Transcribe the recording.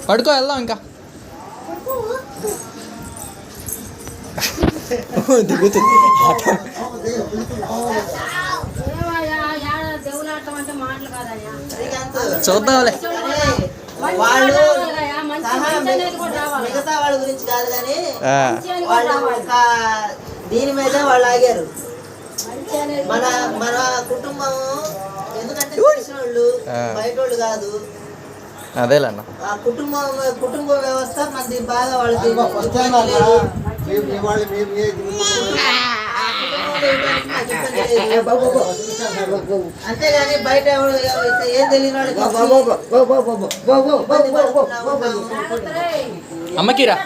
పడుకో వెళ్దాం ఇంకా. దిగుతుంది చూద్దాంలే. వాళ్ళు మిగతా వాళ్ళ గురించి కాదు కానీ వాళ్ళు దీని మీద వాళ్ళు ఆగారు. మన మన కుటుంబం ఎందుకంటే తెలిసిన వాళ్ళు బయట వాళ్ళు కాదు. అదేలన్న ఆ కుటుంబ వ్యవస్థ మనది బాగా వాళ్ళకి అంతేగాని బయట ఏం తెలియని వాళ్ళకి అమ్మకిరా